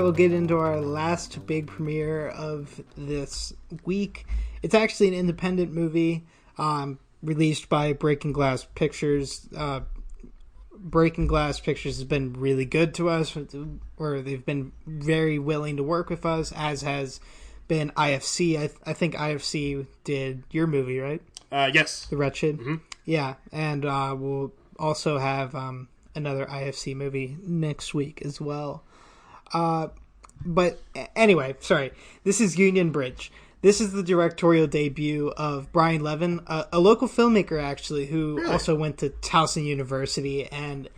will get into our last big premiere of this week. It's actually an independent movie released by Breaking Glass Pictures. Breaking Glass Pictures has been really good to us, or they've been very willing to work with us, as has been IFC. I think IFC did your movie, right? Yes. The Wretched? Mm-hmm. Yeah, and we'll also have another IFC movie next week as well. But anyway, sorry. This is Union Bridge. This is the directorial debut of Brian Levin, a local filmmaker, actually, who also went to Towson University. And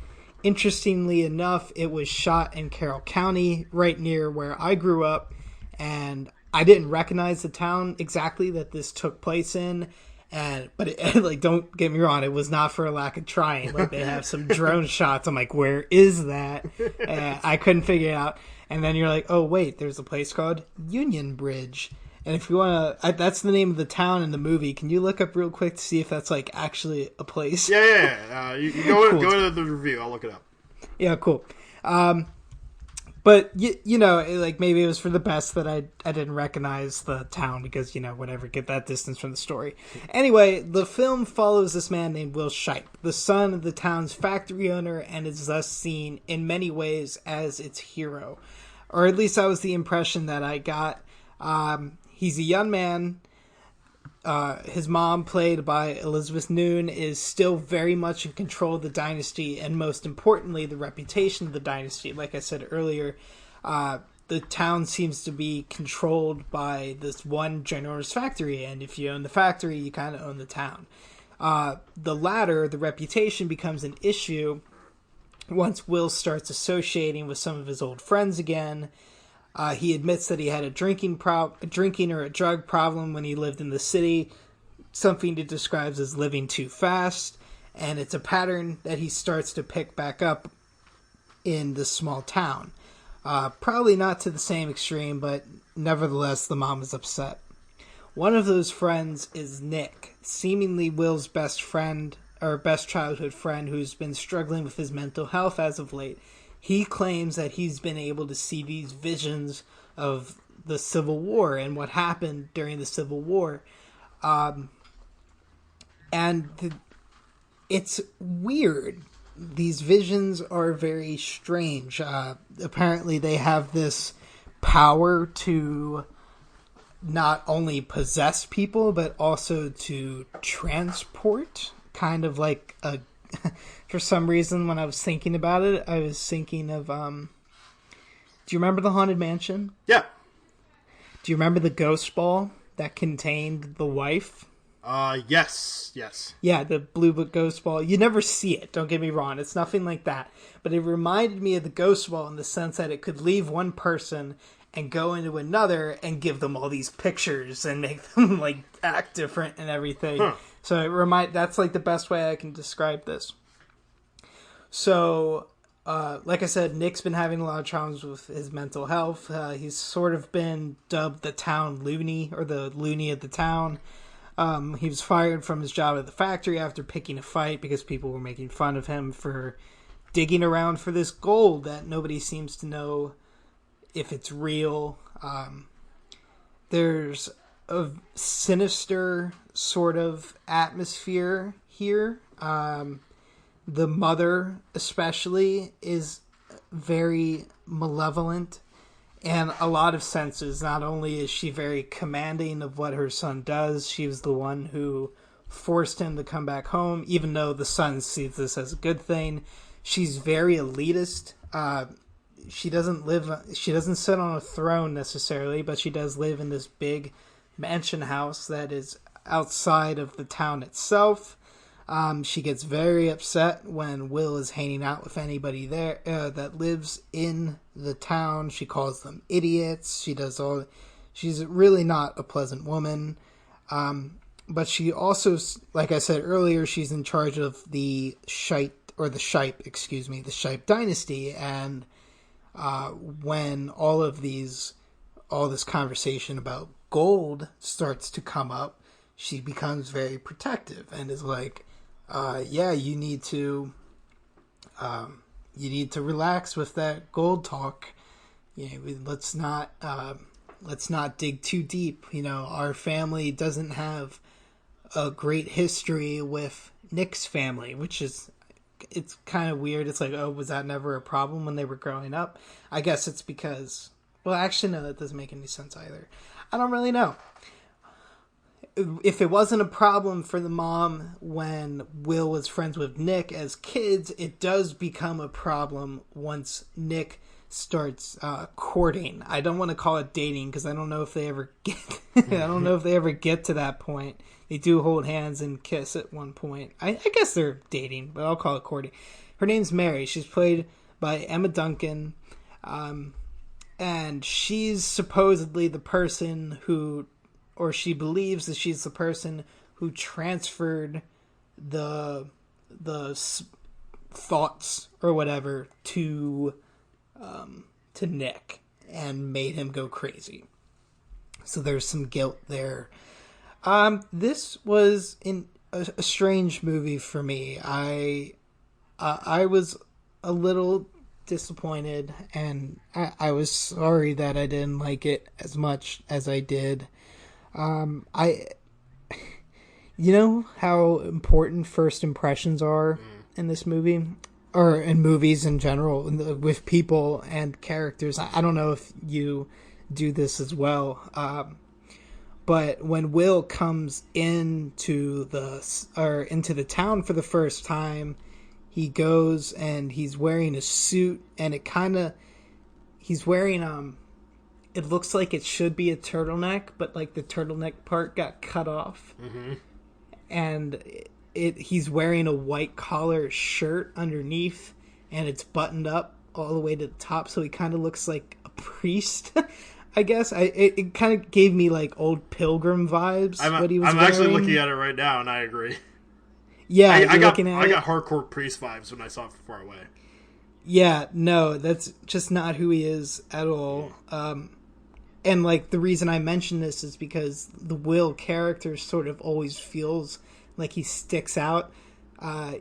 interestingly enough, it was shot in Carroll County, right near where I grew up. And I didn't recognize the town exactly that this took place in. But don't get me wrong, it was not for a lack of trying. Like, they have some drone shots. I'm like, where is that? I couldn't figure it out. And then you're like, oh, wait, there's a place called Union Bridge. And if you want to, that's the name of the town in the movie. Can you look up real quick to see if that's like actually a place? Yeah. You go to the review. I'll look it up. Yeah, cool. But you know, like, maybe it was for the best that I didn't recognize the town because, you know, whatever, get that distance from the story. Anyway, the film follows this man named Will Shipe, the son of the town's factory owner, and is thus seen in many ways as its hero. Or at least that was the impression that I got. He's a young man. His mom, played by Elizabeth Noon, is still very much in control of the dynasty, and most importantly, the reputation of the dynasty. Like I said earlier, the town seems to be controlled by this one ginormous factory, and if you own the factory, you kind of own the town. The latter, the reputation, becomes an issue once Will starts associating with some of his old friends again. He admits that he had a drinking or a drug problem when he lived in the city, something he describes as living too fast, and it's a pattern that he starts to pick back up in this small town. Probably not to the same extreme, but nevertheless, the mom is upset. One of those friends is Nick, seemingly Will's best friend, or best childhood friend, who's been struggling with his mental health as of late. He claims that he's been able to see these visions of the Civil War and what happened during the Civil War. It's weird. These visions are very strange. Apparently they have this power to not only possess people, but also to transport, kind of like a... For some reason, when I was thinking about it, I was thinking of, do you remember the Haunted Mansion? Yeah. Do you remember the ghost ball that contained the wife? Yes. Yeah, the blue book ghost ball. You never see it, don't get me wrong. It's nothing like that. But it reminded me of the ghost ball in the sense that it could leave one person and go into another and give them all these pictures and make them, like, act different and everything. Huh. So that's like the best way I can describe this. So, like I said, Nick's been having a lot of problems with his mental health. He's sort of been dubbed the town loony, or the loony of the town. He was fired from his job at the factory after picking a fight because people were making fun of him for digging around for this gold that nobody seems to know if it's real. There's a sinister sort of atmosphere here. The mother especially is very malevolent in a lot of senses. Not only is she very commanding of what her son does, she was the one who forced him to come back home, even though the son sees this as a good thing. She's very elitist. She doesn't sit on a throne necessarily, but she does live in this big mansion house that is outside of the town itself. She gets very upset when Will is hanging out with anybody there that lives in the town. She calls them idiots. She's really not a pleasant woman. But she also, like I said earlier, she's in charge of the Shipe dynasty. And when all this conversation about gold starts to come up, she becomes very protective and is like, you need to relax with that gold talk. let's not dig too deep. Our family doesn't have a great history with Nick's family, which is, it's kind of weird. It's like, oh, was that never a problem when they were growing up? I guess it's because, well, actually, no, that doesn't make any sense either. I don't really know. If it wasn't a problem for the mom when Will was friends with Nick as kids, it does become a problem once Nick starts courting. I don't want to call it dating because I don't know if they ever get. I don't know if they ever get to that point. They do hold hands and kiss at one point. I guess they're dating, but I'll call it courting. Her name's Mary. She's played by Emma Duncan, and she's supposedly the person who, or she believes that she's the person who transferred the thoughts or whatever to Nick and made him go crazy. So there's some guilt there. This was a strange movie for me. I was a little disappointed, and I was sorry that I didn't like it as much as I did. You know how important first impressions are in this movie, or in movies in general, with people and characters. I don't know if you do this as well. But when Will comes into the town for the first time, he goes and he's wearing a suit, and he's wearing it looks like it should be a turtleneck, but like the turtleneck part got cut off. Mm-hmm. And he's wearing a white collar shirt underneath, and it's buttoned up all the way to the top, so he kind of looks like a priest. I guess it kind of gave me like old pilgrim vibes. What he was wearing. Actually looking at it right now, and I agree. Yeah, I got hardcore priest vibes when I saw it from far away. Yeah, no, that's just not who he is at all. And like the reason I mention this is because the Will character sort of always feels like he sticks out,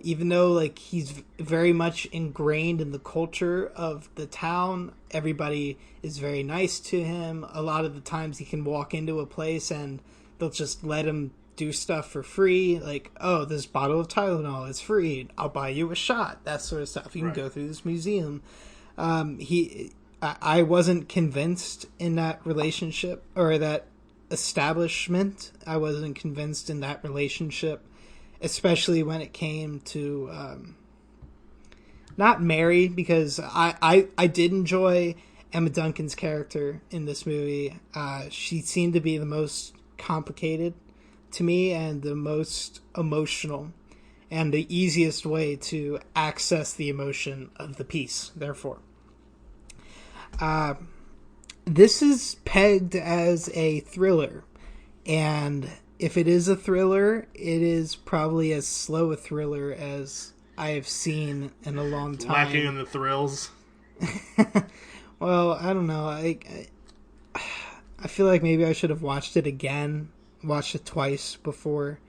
even though like he's very much ingrained in the culture of the town. Everybody is very nice to him. A lot of the times he can walk into a place and they'll just let him do stuff for free, like, oh, this bottle of Tylenol is free, I'll buy you a shot, that sort of stuff. You can go through this museum. I wasn't convinced in that relationship, or that establishment. I wasn't convinced in that relationship, especially when it came to not Mary, because I did enjoy Emma Duncan's character in this movie. She seemed to be the most complicated to me and the most emotional, and the easiest way to access the emotion of the piece, therefore. This is pegged as a thriller, and if it is a thriller, it is probably as slow a thriller as I have seen in a long time. Lacking in the thrills. Well, I don't know. I feel like maybe I should have watched it twice before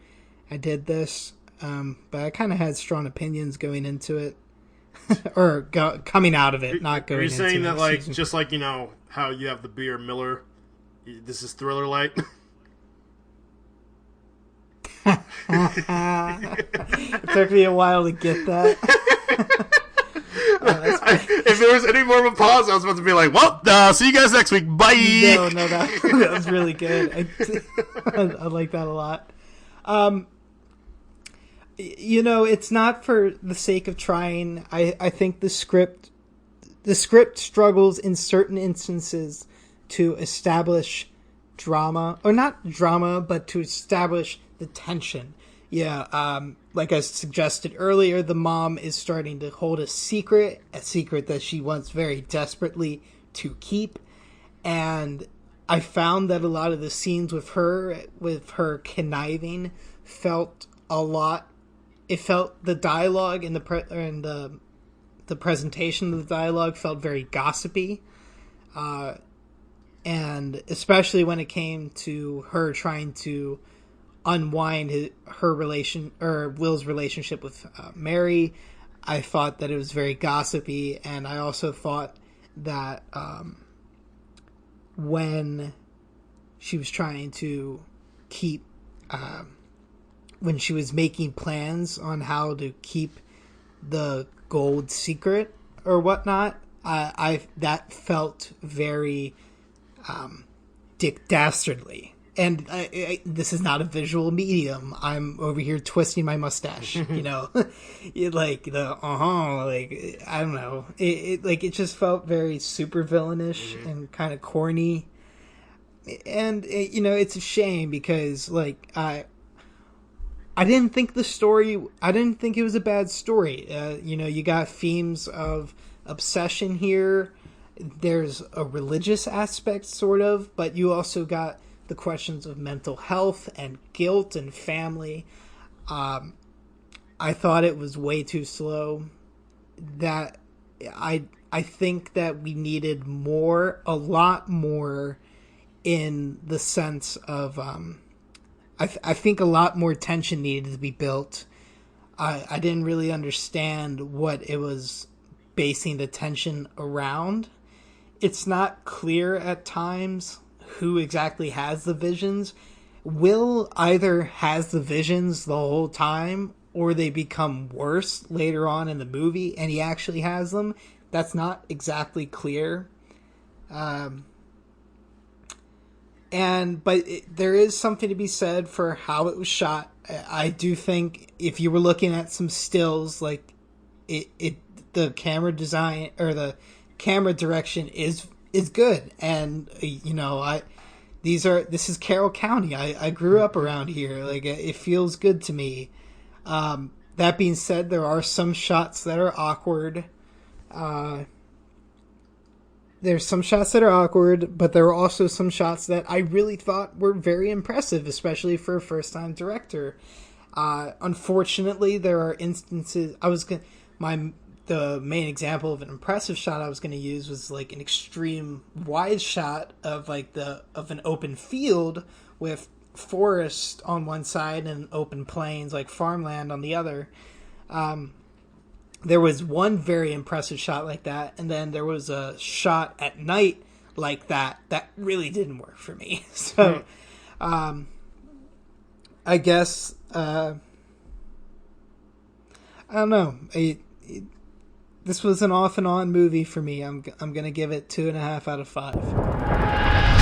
I did this. But I kind of had strong opinions going into it. Or coming out of it, not going into it. Are you saying that, like, just like, you know, how you have the beer Miller, this is Thriller Light? It took me a while to get that. If there was any more of a pause, I was about to be like, well, see you guys next week. Bye! No, that was really good. I like that a lot. You know, it's not for the sake of trying. I think the script struggles in certain instances to establish drama, or not drama, but to establish the tension. Yeah, like I suggested earlier, the mom is starting to hold a secret that she wants very desperately to keep, and I found that a lot of the scenes with her conniving felt a lot. It felt, the dialogue and the presentation of the dialogue felt very gossipy, and especially when it came to her trying to unwind Will's relationship with Mary. I thought that it was very gossipy, and I also thought that when she was trying to keep, when she was making plans on how to keep the gold secret or whatnot. I that felt very Dick Dastardly. And this is not a visual medium. I'm over here twisting my mustache, like like I don't know. It just felt very super villainish and kind of corny. And it's a shame because I didn't think the story. I didn't think it was a bad story. You got themes of obsession here. There's a religious aspect, sort of, but you also got the questions of mental health and guilt and family. I thought it was way too slow. That I think that we needed a lot more, in the sense of I think a lot more tension needed to be built. I didn't really understand what it was basing the tension around. It's not clear at times who exactly has the visions. Will either has the visions the whole time, or they become worse later on in the movie and he actually has them. That's not exactly clear. There is something to be said for how it was shot. I do think if you were looking at some stills, like the camera design or the camera direction is good, and this is Carroll County. I grew up around here. Like, it feels good to me. That being said, there are some shots that are awkward. There's some shots that are awkward, but there are also some shots that I really thought were very impressive, especially for a first-time director. Unfortunately, there are instances. The main example of an impressive shot I was going to use was like an extreme wide shot of of an open field with forest on one side and open plains like farmland on the other. There was one very impressive shot like that, and then there was a shot at night like that really didn't work for me. So, I guess I don't know. This was an off and on movie for me. I'm gonna give it 2.5 out of 5.